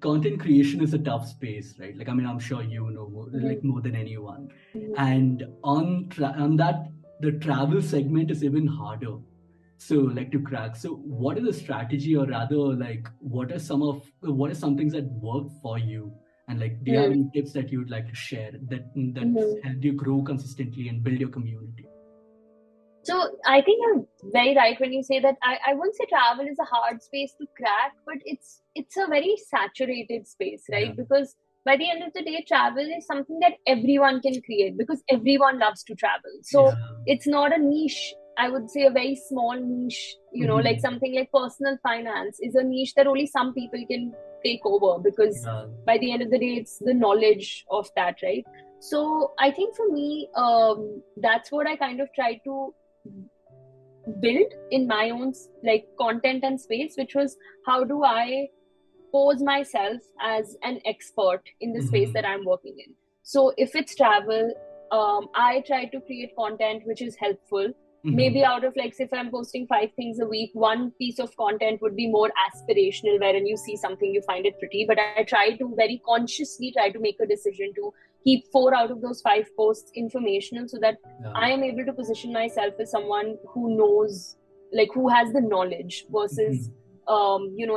content creation is a tough space, right? Like, I mean, I'm sure you know more, like more than anyone. And on that, the travel segment is even harder. So, like, to crack. So, what is the strategy, or rather, like, what are some things that work for you? And like, do you have Mm. any tips that you would like to share that help you grow consistently and build your community? So I think you're very right when you say that. I wouldn't say travel is a hard space to crack, but it's a very saturated space, Yeah. right? Because by the end of the day, travel is something that everyone can create because everyone loves to travel. So Yeah. it's not a niche. I would say a very small niche, like Mhm. something like personal finance is a niche that only some people can take over because Yeah. by the end of the day, it's the knowledge of that, right? So I think for me, that's what I kind of try to build in my own like content and space, which was how do I pose myself as an expert in the space Mhm. that I'm working in. So if it's travel, I try to create content which is helpful. Maybe Mhm. out of like, say, if I'm posting 5 things a week, one piece of content would be more aspirational, wherein you see something, you find it pretty. But I try to very consciously try to make a decision to keep 4 out of those 5 posts informational so that Yeah. I am able to position myself as someone who knows, like, who has the knowledge versus Mhm.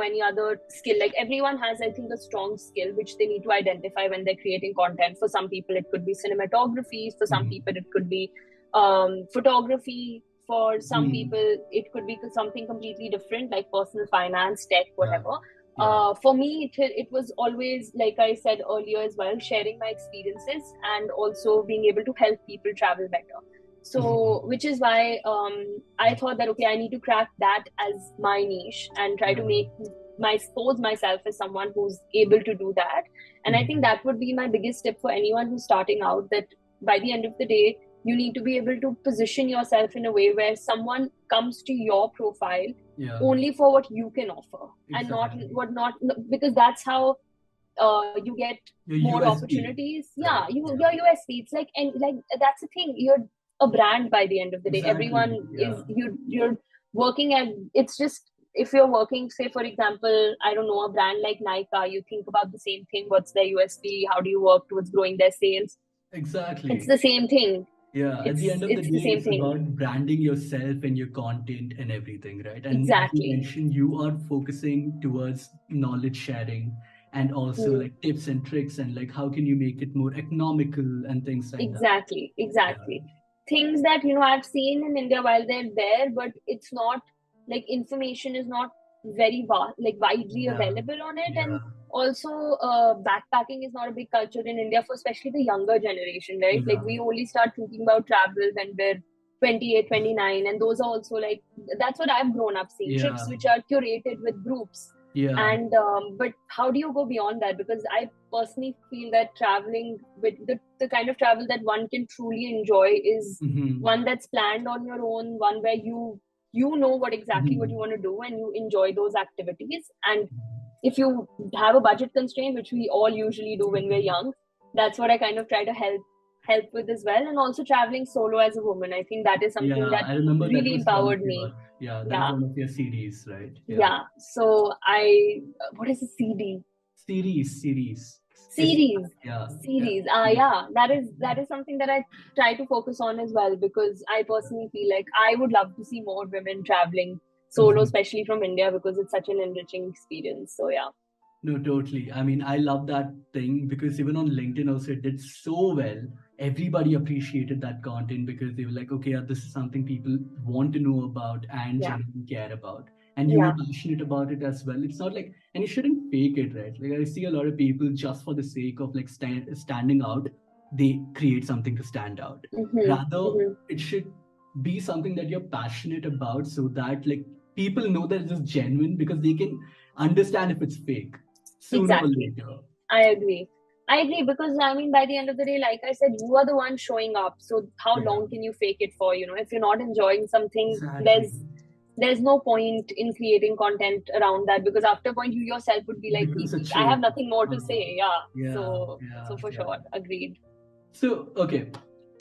any other skill. Like everyone has, I think, a strong skill which they need to identify when they're creating content. For some people, it could be cinematography. For some Mhm. people, it could be photography. For some Mhm. people, it could be something completely different, like personal finance, tech, Yeah. whatever. Yeah. For me, it was always, like I said earlier as well, sharing my experiences and also being able to help people travel better. So, Mhm. which is why I thought that okay, I need to crack that as my niche and try Yeah. to make my pose myself as someone who's able to do that. And I think Mhm. that would be my biggest tip for anyone who's starting out. That by the end of the day, you need to be able to position yourself in a way where someone comes to your profile Yeah. only for what you can offer and not Exactly. what not because that's how you get Your more USP, opportunities. Yeah, right? your Yeah. USP. It's like, and like that's the thing. You're a brand by the end of the day. Exactly. Everyone Yeah. is you're working at. It's just if you're working, say for example, I don't know, a brand like Nike, you think about the same thing. What's their USP? How do you work towards growing their sales? It's Exactly. the same thing. Yeah, at the It's end of the it's the day, same it's thing. about branding yourself and your content and everything, right? And as you Exactly. mentioned, you are focusing towards knowledge sharing and also Mm. like tips and tricks and like how can you make it more economical and things like that. Exactly, Yeah. exactly. Things that I've seen in India while they're there, but it's not like information is not very vast, like widely Yeah. available on it, Yeah. and also backpacking is not a big culture in India for especially the younger generation, right? Like Yeah. we only start thinking about travel when we're 28, 29, and those are also like that's what I've grown up seeing trips Yeah. which are curated with groups. Yeah. And but how do you go beyond that? Because I personally feel that traveling with the kind of travel that one can truly enjoy is Hmm. one that's planned on your own, one where you know what exactly what you Hmm. want to do and you enjoy those activities. And if you have a budget constraint, which we all usually do when we're young, that's what I kind of try to help with as well. And also traveling solo as a woman, I think that is something Yeah. that I remember that really was one of empowered your, me. yeah, that was Yeah, one of your series, right? Yeah. yeah. So I, what is a CD? Series. It's, Series. yeah. Yeah. Series. Yeah. Yeah, that is something that I try to focus on as well because I personally feel like I would love to see more women traveling solo, Mhm. especially from India, because it's such an enriching experience. So yeah. No, totally. I mean, I love that thing because even on LinkedIn also it did so well. Everybody appreciated that content because they were like, okay, yeah, this is something people want to know about and Yeah. genuinely care about. And you were Yeah. passionate about it as well. It's not like, and you shouldn't fake it, right? Like I see a lot of people just for the sake of like standing out, they create something to stand out. Mm-hmm. Rather, Mm-hmm. it should be something that you're passionate about so that like people know that it's genuine because they can understand if it's fake sooner or Exactly. later. I agree. I agree because I mean, by the end of the day, like I said, you are the one showing up. So how Yeah, long can you fake it for? If you're not enjoying something, exactly. there's no point in creating content around that because after a point you yourself would be It like, becomes a I have chore. nothing more to Uh, say. Yeah. yeah, So yeah, for yeah. sure, agreed. So, okay,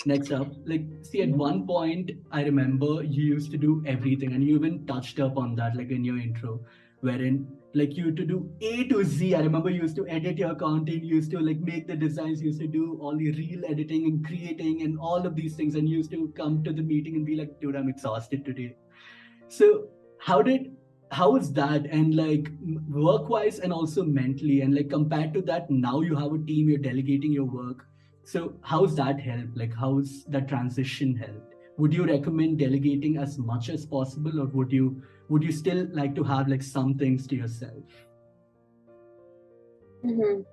next up, like, see, at Mhm. one point, I remember you used to do everything, and you even touched up on that, like in your intro, wherein like you to do A to Z. I remember you used to edit your content, you used to like make the designs, you used to do all the reel editing and creating and all of these things, and you used to come to the meeting and be like, dude, I'm exhausted today. So how is that, and like work wise and also mentally, and like compared to that, now you have a team, you're delegating your work. So how's that helped? Like how's that transition helped? Would you recommend delegating as much as possible, or would you still like to have like some things to yourself? Mm-hmm.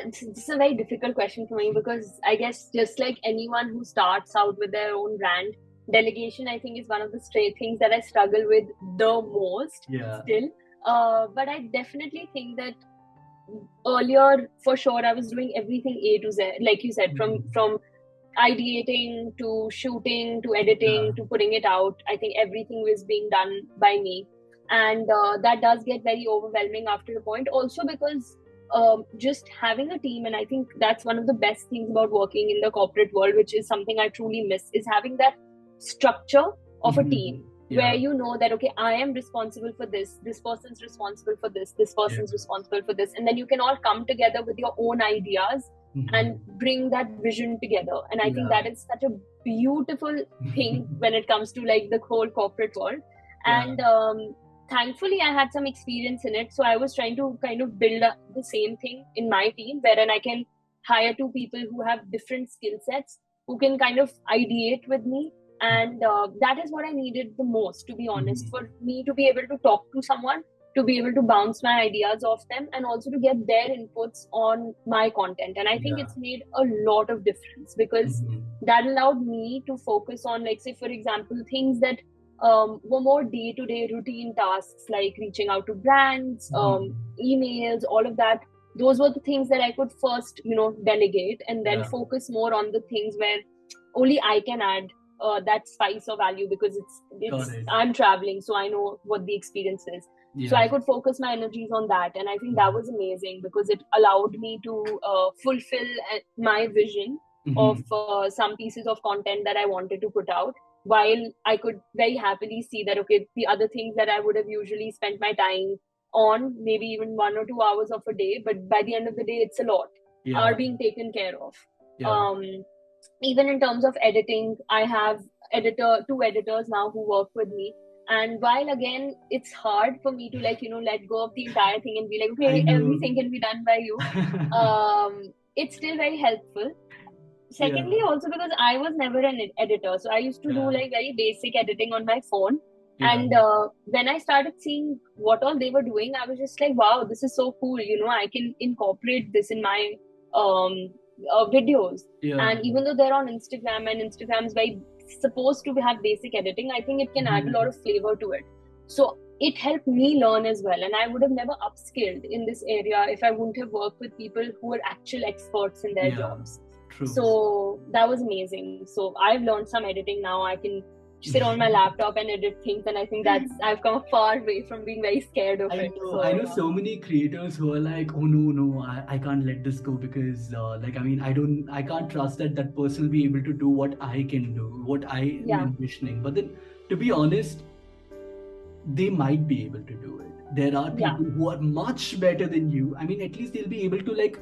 This is a very difficult question for me, because I guess just like anyone who starts out with their own brand, delegation, I think, is one of the things that I struggle with the most still. But I definitely think that earlier, for sure, I was doing everything A to Z, like you said, from ideating to shooting to editing to putting it out. I think everything was being done by me, and that does get very overwhelming after a point. Also because just having a team, and I think that's one of the best things about working in the corporate world, which is something I truly miss, is having that structure of a team where you know that, okay, I am responsible for this person's responsible for this person's responsible for this, and then you can all come together with your own ideas and bring that vision together. And I think that is such a beautiful thing when it comes to like the whole corporate world. And thankfully I had some experience in it, so I was trying to kind of build up the same thing in my team, wherein I can hire two people who have different skill sets, who can kind of ideate with me. And that is what I needed the most, to be honest, for me to be able to talk to someone, to be able to bounce my ideas off them, and also to get their inputs on my content. And I think it's made a lot of difference, because that allowed me to focus on, like, say, for example, things that were more day-to-day routine tasks, like reaching out to brands, emails, all of that. Those were the things that I could first, delegate, and then focus more on the things where only I can add that spice of value, because I'm traveling, so I know what the experience is. So I could focus my energies on that. And I think that was amazing, because it allowed me to fulfill my vision of some pieces of content that I wanted to put out, while I could very happily see that, okay, the other things that I would have usually spent my time on, maybe even 1 or 2 hours of a day, but by the end of the day, it's a lot, are being taken care of. Even in terms of editing, I have two editors now who work with me. And while again, it's hard for me to let go of the entire thing and be like, okay, everything can be done by you. It's still very helpful. Secondly, also because I was never an editor. So I used to do like very basic editing on my phone. And when I started seeing what all they were doing, I was just like, wow, this is so cool. I can incorporate this in my videos. And even though they're on Instagram, and Instagram's very supposed to have basic editing, I think it can add a lot of flavor to it. So it helped me learn as well. And I would have never upskilled in this area if I wouldn't have worked with people who were actual experts in their jobs. True. So that was amazing. So I've learned some editing now. I can sit on my laptop and edit things, and I think I've come a far way from being very scared of it. I know so many creators who are like, oh no, I can't let this go, because I can't trust that person will be able to do what I can do, what I am envisioning. But then, to be honest, they might be able to do it. There are people who are much better than you. I mean, at least they'll be able to like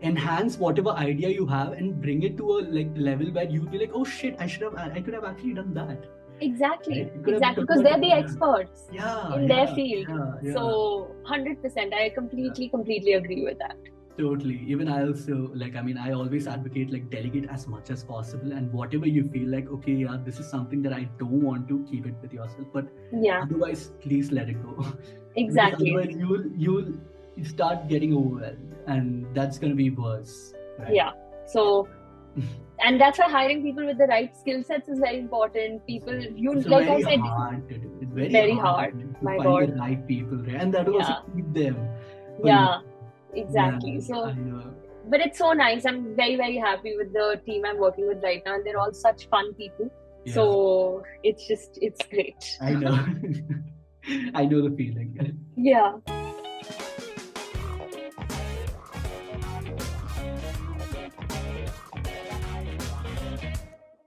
enhance whatever idea you have and bring it to a like level where you'll be like, oh shit, I could have actually done that. Exactly, because they're the experts in their field. So 100%, I completely agree with that. Totally. Even I also I always advocate like delegate as much as possible, and whatever you feel like, okay, this is something that I don't want to, keep it with yourself, but otherwise please let it go. Exactly. Otherwise you'll start getting overwhelmed, and that's going to be worse, right? So and that's why hiring people with the right skill sets is very important. People, like I said, hard to do. It's very hard to my find God. the right people, right? And that will also keep them. Exactly. So, but it's so nice. I'm very, very happy with the team I'm working with right now, and they're all such fun people. So it's great. I know. I know the feeling. Yeah.